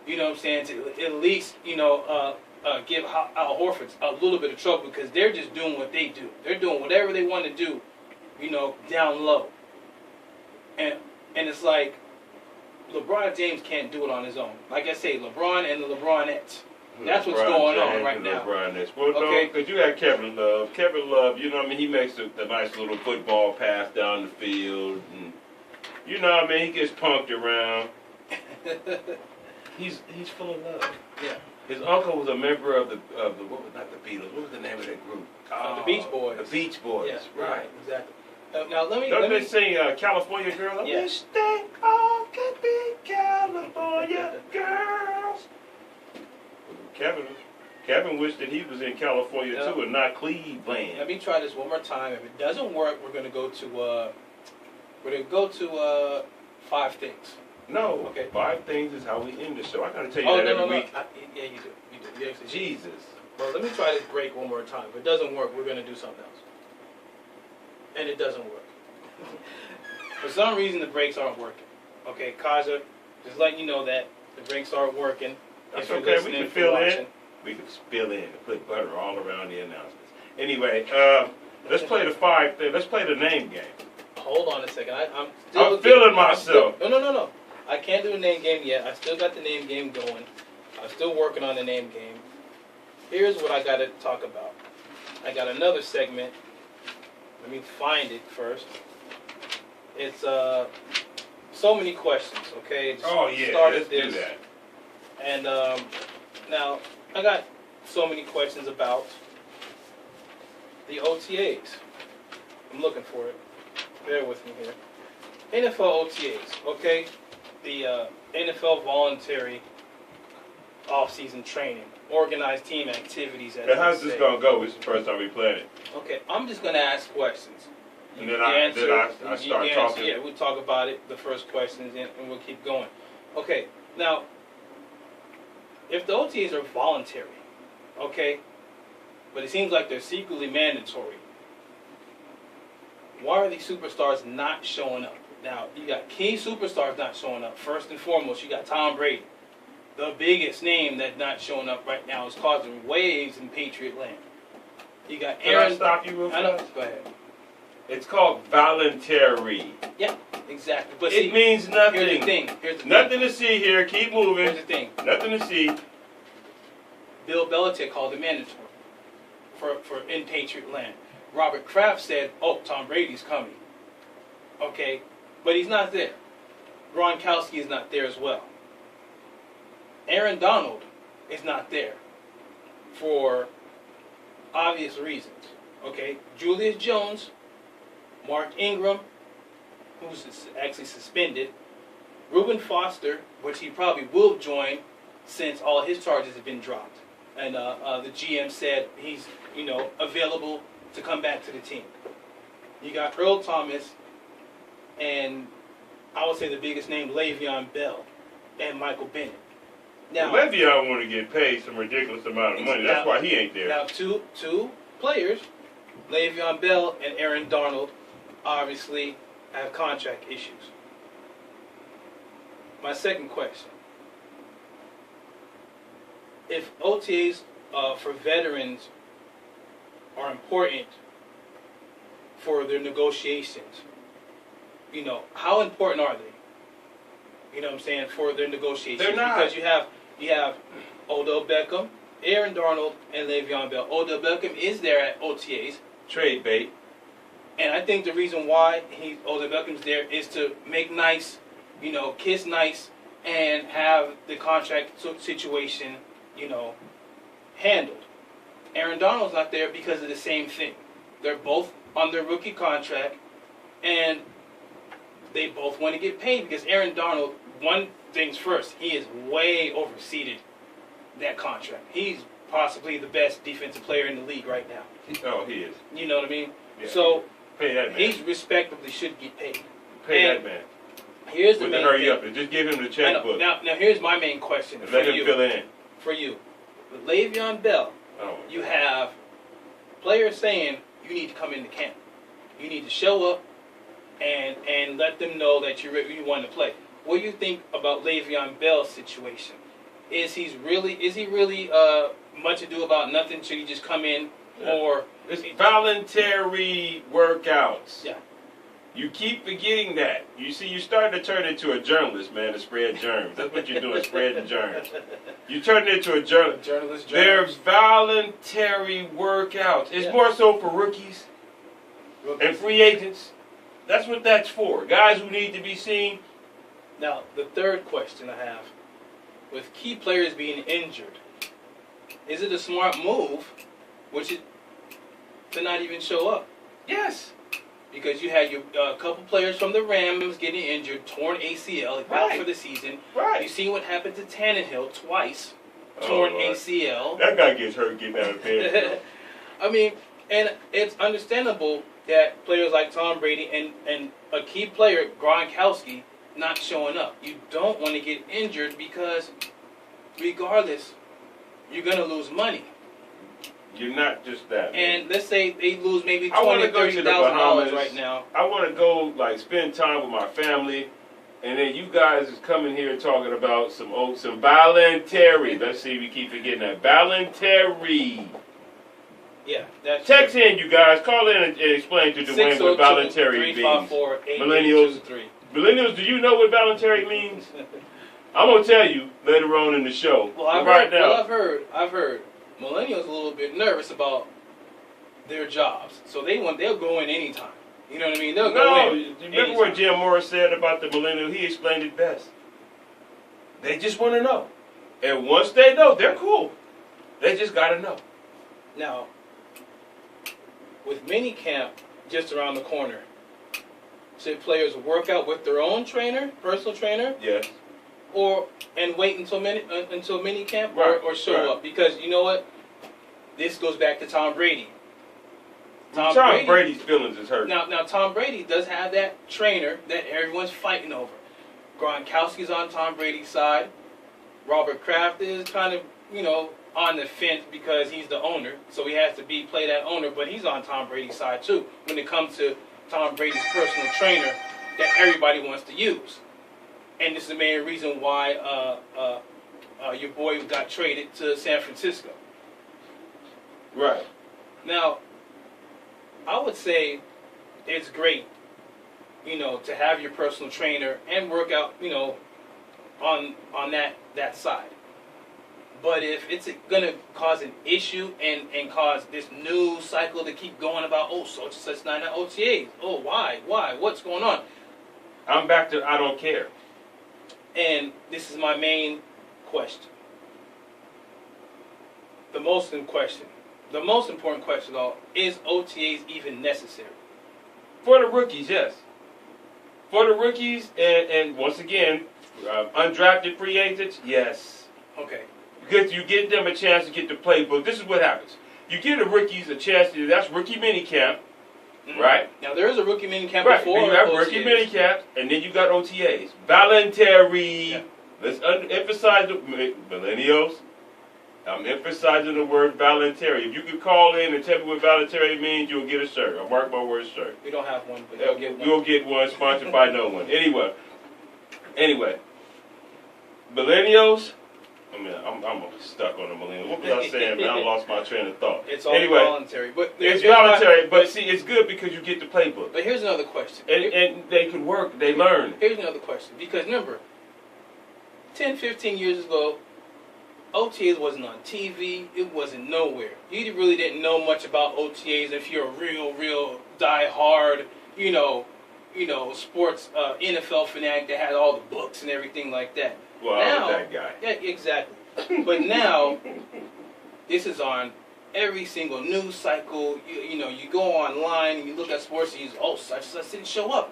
You know what I'm saying? To at least give Al Horford a little bit of trouble because they're just doing what they do. They're doing whatever they want to do, down low. And it's like LeBron James can't do it on his own. Like I say, LeBron and the LeBronettes. That's what's going on right now. Well, Okay. because you had Kevin Love. Kevin Love, he makes the nice little football pass down the field. And, he gets punked around. He's full of love. Yeah. His uncle was a member of the not the Beatles. What was the name of that group? The Beach Boys. The Beach Boys. Yes, Right. Exactly. Now let me. Don't they sing California Girl? I Yeah. wish they all could be California girls. Kevin wished that he was in California too, and not Cleveland. Let me try this one more time. If it doesn't work, we're gonna go to 5 things. No. Okay. 5 things is how we end the show. I gotta tell you Oh that no every no no! week. Yeah, you do. You actually do. Jesus. Well, let me try this break one more time. If it doesn't work, we're gonna do something else. And it doesn't work. For some reason, the brakes aren't working. Okay, Kaja, just letting you know that the brakes aren't working. That's If you're okay. We listening, can if you're fill in. watching. We can spill in and put butter all around the announcements. Anyway, let's play the 5 thing. Let's play the name game. Hold on a second. I'm feeling myself. No. I can't do the name game yet. I still got the name game going. I'm still working on the name game. Here's what I got to talk about. I got another segment. Let me find it first. It's so many questions. Okay. It Oh yeah, started let's do this. that. And now I got so many questions about the OTAs. I'm looking for it. Bear with me here. NFL OTAs, okay? The NFL voluntary off-season training, organized team activities. Now, how's this gonna go? This is the first time we played it. Okay, I'm just gonna ask questions. And then I start talking. Yeah, we'll talk about it, the first questions, and we'll keep going. Okay, now, if the OTAs are voluntary, okay, but it seems like they're secretly mandatory, why are these superstars not showing up? Now, you got key superstars not showing up. First and foremost, you got Tom Brady. The biggest name that's not showing up right now is causing waves in Patriot land. You got Can Aaron. I stop you real I know. fast? Go ahead. It's called voluntary. Yeah, exactly. But It means nothing. here's the thing. Here's the Nothing thing. to see here. Keep Here's moving. the thing. Nothing to see. Bill Belichick called it mandatory for in Patriot land. Robert Kraft said, "Oh, Tom Brady's coming." Okay, but he's not there. Gronkowski is not there as well. Aaron Donald is not there for obvious reasons. Okay, Julius Jones, Mark Ingram, who's actually suspended, Reuben Foster, which he probably will join since all his charges have been dropped, and the GM said he's available to come back to the team. You got Earl Thomas, and I would say the biggest name, Le'Veon Bell, and Michael Bennett. Now, Le'Veon want to get paid some ridiculous amount of money. That's why he ain't there. Now, two players, Le'Veon Bell and Aaron Donald, obviously have contract issues. My second question: if OTAs for veterans are important for their negotiations, how important are they? You know what I'm saying, for their negotiations? They're not. Because you have Odell Beckham, Aaron Donald, and Le'Veon Bell. Odell Beckham is there at OTAs, Trade bait. and I think the reason why Odell Beckham's there is to make nice, kiss nice, and have the contract situation, handled. Aaron Donald's not there because of the same thing. They're both on their rookie contract, and they both want to get paid because Aaron Donald, one thing's first, he is way overseeded that contract. He's possibly the best defensive player in the league right now. Oh, he is. You know what I mean? Yeah. So Pay that man. he's respectably should get paid. Pay and that man. Here's the With main the hurry thing. up and just give him the I know. checkbook Now here's my main question and for let him you. fill it in. For you, with Le'Veon Bell, Oh, you have players saying you need to come into camp. You need to show up and let them know that you want to play. What do you think about Le'Veon Bell's situation? Is he really much ado about nothing? Should he just come in, Yeah. or it's voluntary workouts. Yeah. You keep forgetting that. You see, you're starting to turn into a journalist, man, to spread germs. That's what you're doing, spreading germs. You're turning into a journalist. journalist? They're voluntary workouts. It's Yeah. more so for rookies and free agents. That's what that's for. Guys who need to be seen. Now, the third question I have, with key players being injured, is it a smart move, to not even show up? Yes. Because you had your couple players from the Rams getting injured, torn ACL, out Right. for the season. Right. You see what happened to Tannehill twice, torn Lord. ACL. That guy gets hurt getting out of bed. I mean, and it's understandable that players like Tom Brady and a key player, Gronkowski, not showing up. You don't want to get injured because regardless, you're going to lose money. You're not just that. Man. And let's say they lose maybe I wanna $20,000, go to the $30,000 Bahamas. right now. I want to go spend time with my family, and then you guys is coming here talking about some voluntary. Let's see, we keep forgetting that voluntary. Yeah, that's Text in, you guys. Call in and explain to Dwayne what voluntary means. Millennials. Millennials, do you know what voluntary means? I'm gonna tell you later on in the show. Well, I've heard millennials a little bit nervous about their jobs, so they'll go in anytime. You know what I mean? They'll go in. Remember what Jim Morris said about the millennial? He explained it best. They just want to know, and once they know, they're cool. They just gotta know. Now, with minicamp just around the corner, should players work out with their own trainer, personal trainer, Yes. and wait until minicamp, Right, or show right. up? Because you know what? This goes back to Tom Brady. Tom Brady's feelings is hurt. Now, Tom Brady does have that trainer that everyone's fighting over. Gronkowski's on Tom Brady's side. Robert Kraft is kind of, on the fence because he's the owner, so he has to play that owner, but he's on Tom Brady's side too when it comes to Tom Brady's personal trainer that everybody wants to use. And this is the main reason why your boy got traded to San Francisco. Right. Now, I would say it's great, to have your personal trainer and work out, on that side. But if it's gonna cause an issue and cause this news cycle to keep going about, such and such not in OTAs, why, what's going on? I'm back to I don't care. And this is my main question. The most important question, though, is OTAs even necessary? For the rookies, yes. For the rookies, and once again, undrafted free agents, yes. Okay. Because you give them a chance to get the playbook. This is what happens. You give the rookies a chance to, that's rookie minicamp, right? Now, there is a rookie minicamp Right, before then you have OTAs. rookie minicamp, and then you got OTAs. Voluntary. Yeah. Let's emphasize the millennials. I'm emphasizing the word voluntary. If you could call in and tell me what voluntary means, you'll get a shirt. I'll mark my word shirt. We don't have one, but you'll get one. You'll get one sponsored by no one. Anyway, millennials. I mean, I'm stuck on the millennials. What was I saying, man? I lost my train of thought. It's all anyway, voluntary, but it's voluntary. But see, it's good because you get the playbook, But here's another question. and they can work. They learn. Here's another question. Because remember, 10, 15 years ago, OTAs wasn't on TV. It wasn't nowhere. You really didn't know much about OTAs if you're a real die-hard, sports NFL fanatic that had all the books and everything like that. Well, I was that guy. Yeah, exactly. But now, this is on every single news cycle. You go online and you look at sports and you say, such didn't show up.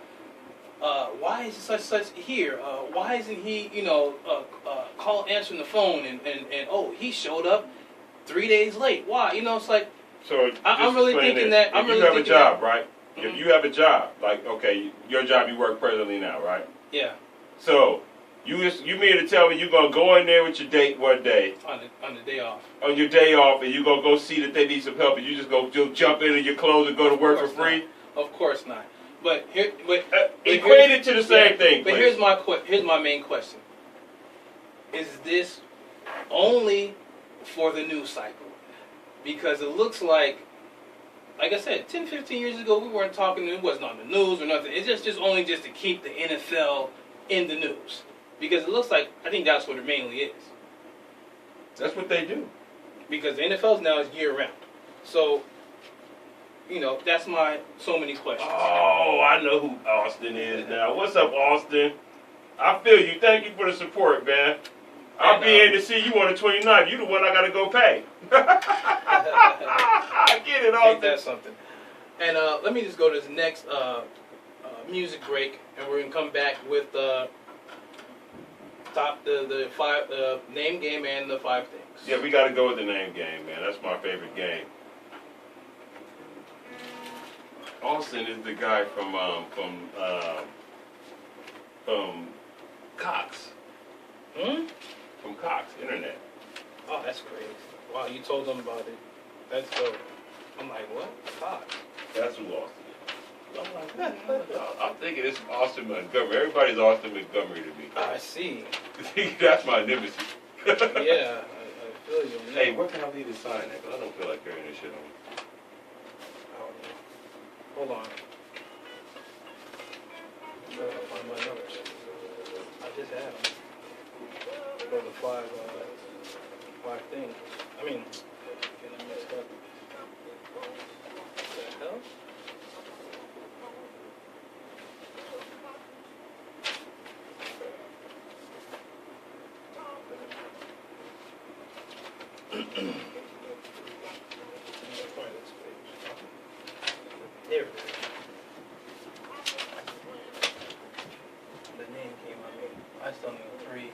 Why is such here? Why isn't he, answering the phone and he showed up 3 days late? Why? It's like, So I'm really thinking that. If you have a job, right? If you have a job, like your job you work presently now, right? Yeah. So you mean to tell me you're gonna go in there with your date one day On the day off. on your day off, and you're gonna go see that they need some help, and you just jump into your clothes and go to work for free? Of course not. But Equate it to the same thing, But please. here's my main question. Is this only for the news cycle? Because it looks like I said, 10, 15 years ago, we weren't talking, it wasn't on the news or nothing. It's just only just to keep the NFL in the news. Because it looks like, I think that's what it mainly is. That's what they do. Because the NFL's now is year-round. So, that's my so many questions. Oh, I know who Austin is now. What's up, Austin? I feel you. Thank you for the support, man. I'll be in to see you on the 29th. You the one I gotta go pay. I get it, Ain't Austin. that something? And let me just go to this next music break, and we're gonna come back with the five name game and the 5 things. Yeah, we gotta go with the name game, man. That's my favorite game. Austin is the guy from Cox. From Cox Internet. Oh, that's crazy. Wow, you told them about it. That's dope. I'm like, what? Fox. That's who Austin is. I'm like, I'm thinking it's Austin Montgomery. Everybody's Austin Montgomery to me. I see. That's my nemesis. Yeah, I feel you on that. Hey, where can I leave the sign at? 'Cause I don't feel like carrying this shit on. Hold on. I'm trying to find my numbers. I just had them. For the 5 things. I mean, getting messed up. What the hell? There it is. The name came on me. I still need 3.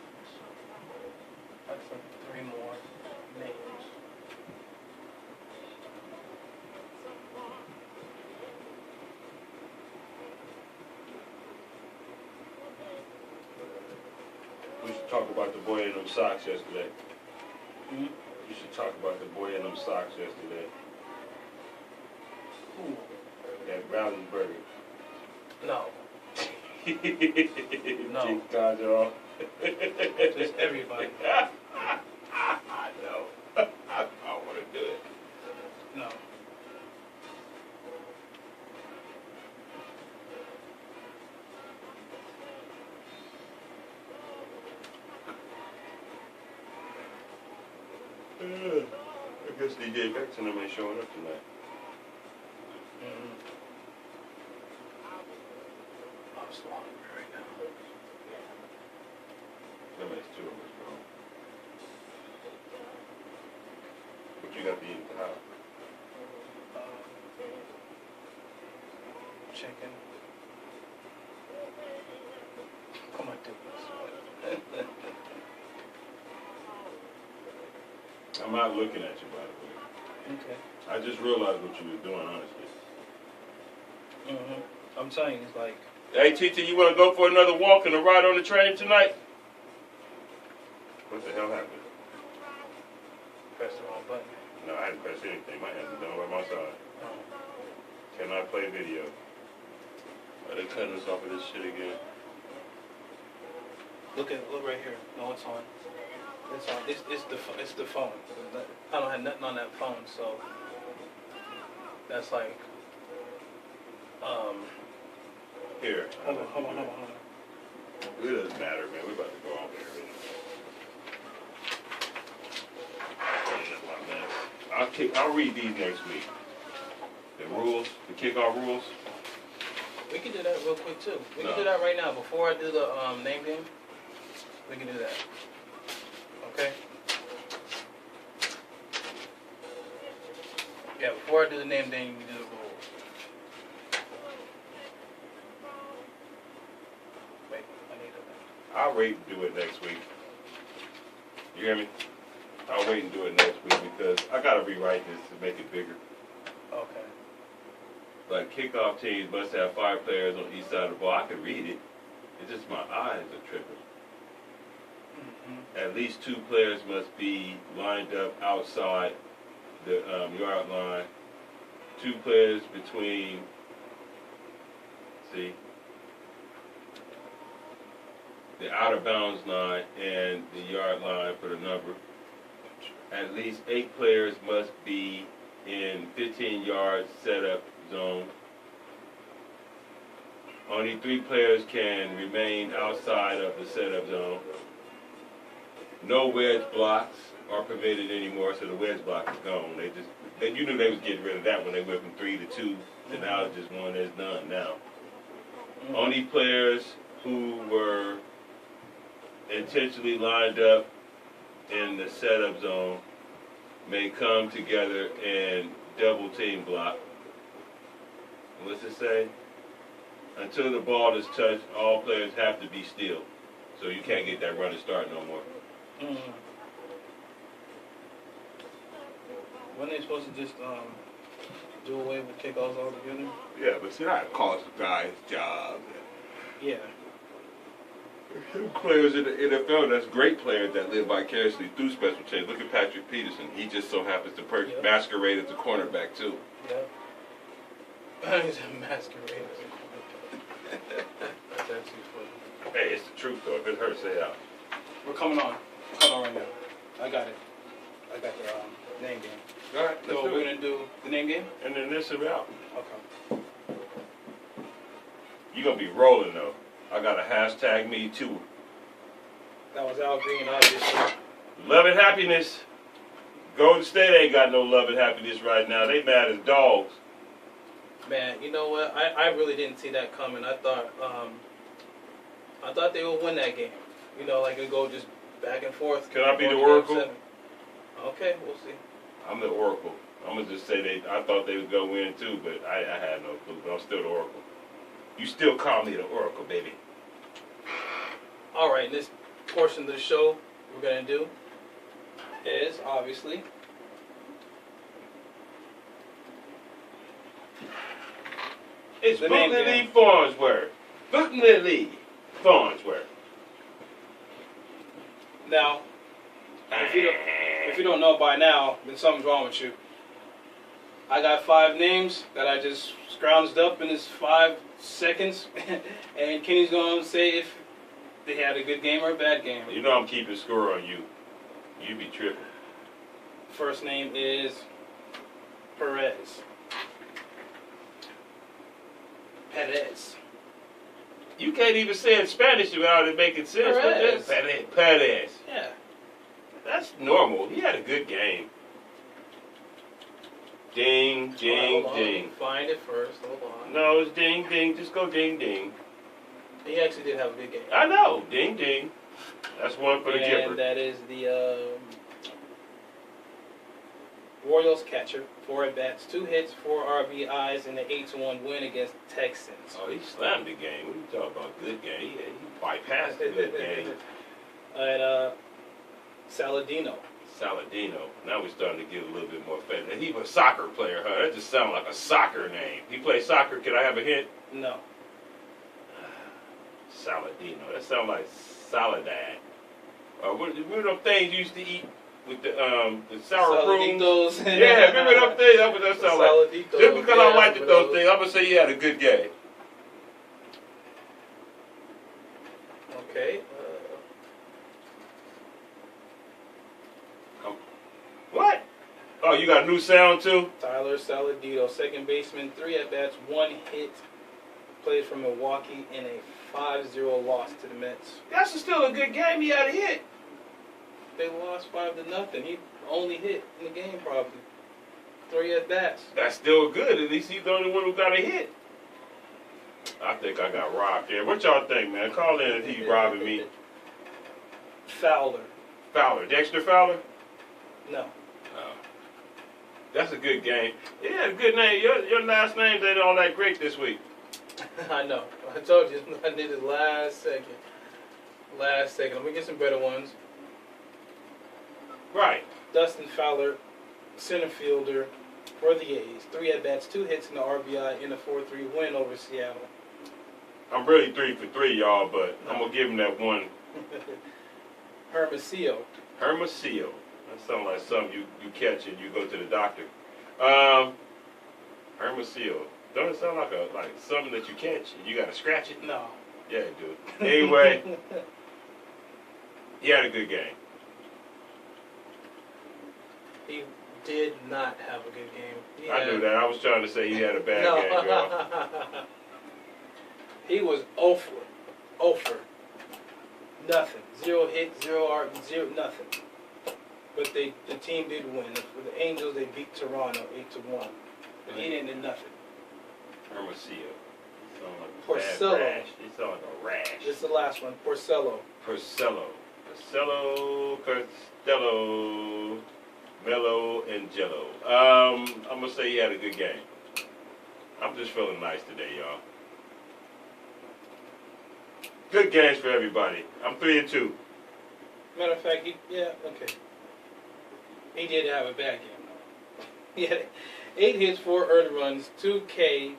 I still need 3 more names. We should talk about the boy in them socks yesterday. Hmm? You should talk about the boy in them socks yesterday. Who? At Rally's Burgers. No. No. Chief Conjure. Just everybody. I know. I want to do it. No. I guess DJ Beckton ain't showing up tonight. Mm-hmm. I'm so hungry right now. That makes two of us, bro. What you got to eat at the house? Chicken. Come on, do this. I'm not looking at you, by the way. Okay. I just realized what you were doing, honestly. Mm-hmm. I'm telling you, it's like, Hey, Titi, you want to go for another walk and a ride on the train tonight? What the hell happened? press the wrong button. No, I hadn't pressed anything. My hands are done by my side. Oh. Cannot play video. Are they cutting us off of this shit again? Look right here. No, it's on. It's on. It's the phone. I don't have nothing on that phone, so that's like Here. hold on. It doesn't matter, man. We're about to go on there. I'll read these next week. The rules, the kickoff rules. We can do that real quick too. We No. can do that right now before I do the name game. We can do that. Okay. Yeah, before I do the name game, we do the rules. Wait, I need a. I'll wait and do it next week. You hear me? I'll wait and do it next week because I gotta rewrite this to make it bigger. Okay. Like kickoff teams must have 5 players on each side of the ball. I can read it. It's just my eyes are tripping. Mm-hmm. At least 2 players must be lined up outside the yard line. 2 players between. See. The out of bounds line and the yard line for the number. At least 8 players must be in 15 yard setup zone. Only 3 players can remain outside of the setup zone. No wedge blocks are permitted anymore, so the wedge block is gone. You knew they was getting rid of that when they went from 3 to 2, to now it's just one that's done now. Mm-hmm. Only players who were intentionally lined up in the setup zone may come together and double team block. What's it say? Until the ball is touched, all players have to be still. So you can't get that running start no more. Mm-hmm. When they supposed to just do away with kickoffs altogether? Yeah, but see, that costs a guy's job. Yeah. Some players in the NFL, that's great players that live vicariously through special teams. Look at Patrick Peterson. He just so happens to Yep. masquerade as a cornerback, too. Yeah. He's a masquerade as a quarterback. That's actually funny. Hey, it's the truth, though. If it hurts, say it out. We're coming on. Hold on right now. I got it. I got the name game. All right, So we're going to do the name game? And then this is out. Okay. You're going to be rolling, though. I got a hashtag me, too. That was Al Green, obviously. Love and happiness. Golden State ain't got no love and happiness right now. They mad as dogs. Man, you know what? I really didn't see that coming. I thought they would win that game. You know, like it go just back and forth. Can I be the Game Oracle? 7. Okay, we'll see. I'm the Oracle. I'm going to just say I thought they was going to win, too, but I had no clue. But I'm still the Oracle. You still call me the Oracle, baby. All right, this portion of the show we're going to do is, obviously, It's The name Bootley game. Farnsworth. Bootley Farnsworth. now, if you don't know by now, then something's wrong with you. I got 5 names that I just scrounged up in this 5 seconds, and Kenny's going to say if they had a good game or a bad game. You know I'm keeping score on you. You be tripping. First name is Perez. Perez. You can't even say it in Spanish without it making sense. Perez. Perez. Yeah. That's normal. He had a good game. Ding, ding, Hold on, ding. find it first. Hold on. No, it's ding, ding. Just go ding, ding. He actually did have a good game. I know. Ding, ding. That's one for the And Gipper. that is the Royals catcher. 4 at-bats, 2 hits, 4 RBIs, and an 8-1 win against Texans. Oh, he slammed the game. What are you talking about? Good game. He bypassed the good game. And Saladino. Saladino. Now we're starting to get a little bit more fair. And he was a soccer player, huh? That just sounds like a soccer name. He plays soccer. Can I have a hint? No. Saladino. That sounds like Saladad. What are those things you used to eat with the sour prunes? Saladitos. Yeah, remember them things? That's what that sounds like. Saladitos. Just because I liked remember those things, I'm going to say he had a good game. Okay. What? Oh, you got a new sound too? Tyler Saladino, second baseman, 3 at-bats, 1 hit. Played for Milwaukee in a 5-0 loss to the Mets. That's still a good game. He had a hit. They lost 5-0. He only hit in the game probably. 3 at-bats. That's still good. At least he's the only one who got a hit. I think I got robbed there. What y'all think, man? Call in if he's robbing me. Fowler. Fowler. Dexter Fowler? No. Oh. That's a good game. Yeah, a good name. Your last names ain't all that great this week. I know. I told you. I did it last second. Last second. Let me get some better ones. Right. Dustin Fowler, center fielder for the A's. 3 at-bats, 2 hits in the RBI in a 4-3 win over Seattle. I'm really 3 for 3, y'all, but I'm going to give him that one. Hermosillo. Hermosillo. That sounds like something you catch and you go to the doctor. Hermosillo. Don't it sound like something that you catch and you got to scratch it? No. Yeah, it do. Anyway, he had a good game. He did not have a good game. I knew that. I was trying to say he had a bad game, y'all. He was 0 for nothing. 0 hits, 0 RB, 0 nothing. But the team did win. For the Angels, they beat Toronto 8-1. But he didn't do nothing. Hermosillo. Sound like a Porcello. bad rash. It sound like a rash. This is the last one. Porcello. Porcello. Costello, Mello, and Jello. I'm going to say he had a good game. I'm just feeling nice today, y'all. Good games for everybody. I'm 3-2. Matter of fact, okay. He did have a bad game, though. He had 8 hits, 4 earned runs, 2 K,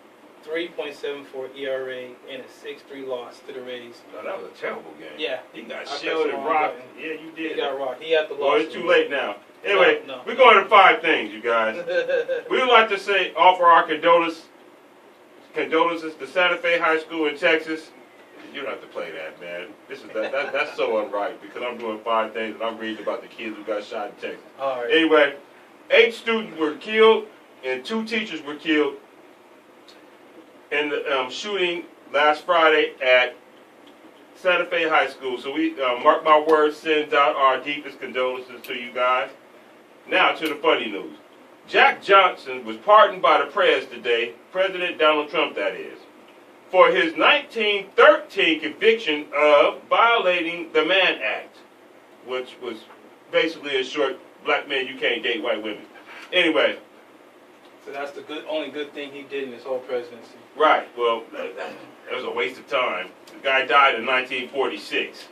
3.74 ERA, and a 6-3 loss to the Rays. No, that was a terrible game. Yeah. He got I shielded pressed the and wrong rocked. button. Yeah, you did. He got rocked. He had the loss. Well, it's too late now. Anyway, No. we're going to 5 things, you guys. We would like to offer our condolences to Santa Fe High School in Texas. You don't have to play that, man. That's so unright because I'm doing 5 things and I'm reading about the kids who got shot in Texas. All right. Anyway, 8 students were killed and 2 teachers were killed in the shooting last Friday at Santa Fe High School. So we, Mark My Words, sends out our deepest condolences to you guys. Now to the funny news. Jack Johnson was pardoned by the press today, President Donald Trump that is, for his 1913 conviction of violating the Mann Act, which was basically, in short, black men, you can't date white women. Anyway. So that's the only good thing he did in his whole presidency. Right. Well, that was a waste of time. The guy died in 1946.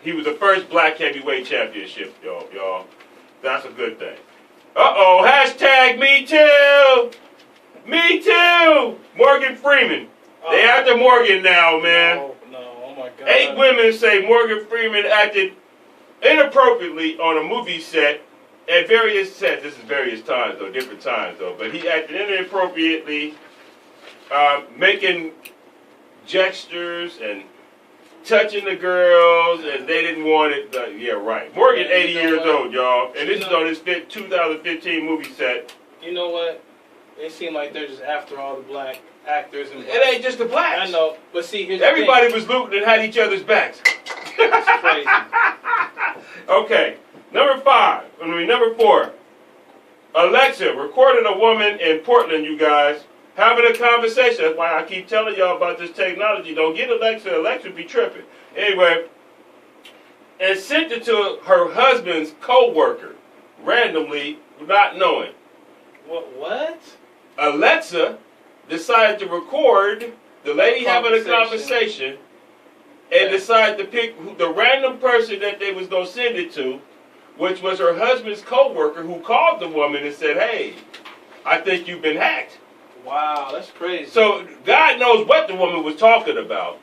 He was the first black heavyweight championship, y'all. That's a good thing. Uh-oh, hashtag me too! Me too! Morgan Freeman. They after Morgan now, man. No, oh my God. 8 women say Morgan Freeman acted inappropriately on a movie set at various sets. This is various times, though, different times, though. But he acted inappropriately, making gestures and touching the girls, and they didn't want it. Yeah, right. Morgan, 80 years old, y'all. And this is on his 2015 movie set. You know what? It seemed like they're just after all the black actors and It ain't just the blacks. I know, but see, here's Everybody the was looting and had each other's backs. thing. It's crazy. Okay. Number 4. Alexa recorded a woman in Portland, you guys, having a conversation. That's why I keep telling y'all about this technology. Don't get Alexa. Alexa be tripping. Anyway, and sent it to her husband's co-worker, randomly, not knowing. What? Alexa decided to record the lady having a conversation and decided to pick the random person that they was going to send it to, which was her husband's co-worker, who called the woman and said, hey, I think you've been hacked. Wow, that's crazy. So God knows what the woman was talking about.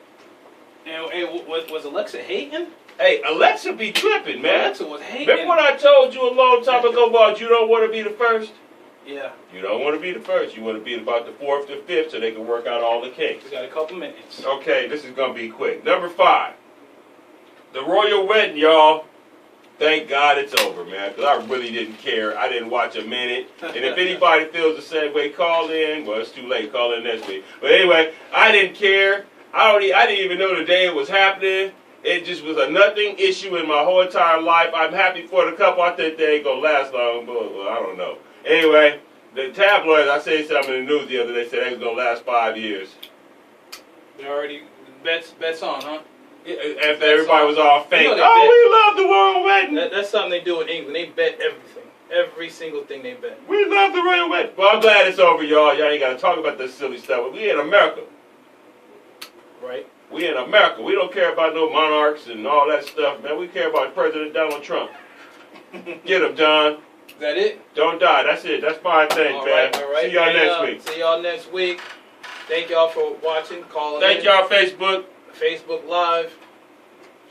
And was Alexa hating? Hey, Alexa be tripping, man. Alexa was hating. Remember what I told you a long time ago about you don't want to be the first? Yeah. You don't want to be the first. You want to be about the 4th to 5th so they can work out all the kinks. We got a couple minutes. Okay, this is going to be quick. Number 5. The royal wedding, y'all. Thank God it's over, man, because I really didn't care. I didn't watch a minute. And if anybody feels the same way, call in. Well, it's too late. Call in next week. But anyway, I didn't care. I didn't even know the day it was happening. It just was a nothing issue in my whole entire life. I'm happy for the couple. I think they ain't going to last long, but well, I don't know. Anyway, the tabloids, I said something in the news the other day, said they was going to last 5 years. They already, bets on, huh? After everybody was all fake. You know We love the royal wedding. That's something they do in England. They bet everything. Every single thing they bet. We love the royal wedding. Well, I'm glad it's over, y'all. Y'all ain't got to talk about this silly stuff. We in America. Right. We in America. We don't care about no monarchs and all that stuff, man. We care about President Donald Trump. Get him, John. Is that it? Don't die. That's it. That's my thing, man. All right. See y'all next week. See y'all next week. Thank y'all for watching, calling Thank in. y'all, Facebook. Facebook Live.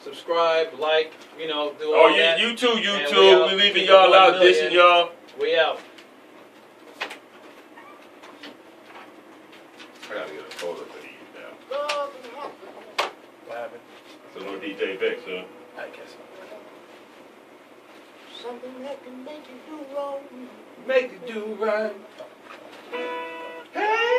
Subscribe, like, do all that. You too, And YouTube. We leaving keep y'all it out, 1 million. dishing y'all. We out. I gotta get a photo for these now. What happened? So no DJ Vex, huh? I guess. Something that can make you do wrong. Make it do right. Hey.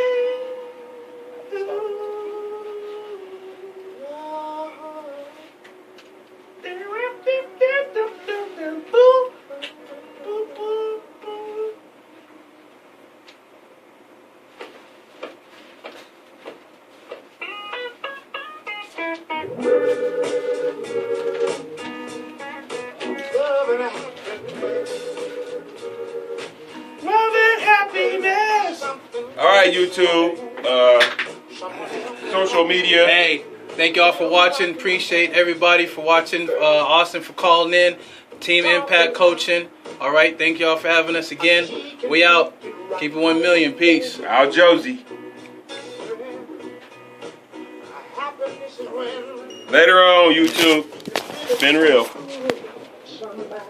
All right, YouTube, social media. Hey, thank y'all for watching. Appreciate everybody for watching. Austin for calling in. Team Impact Coaching. All right, thank y'all for having us again. We out. Keep it 1 million. Peace. Al Josie. Later on, YouTube. It's been real. Somebody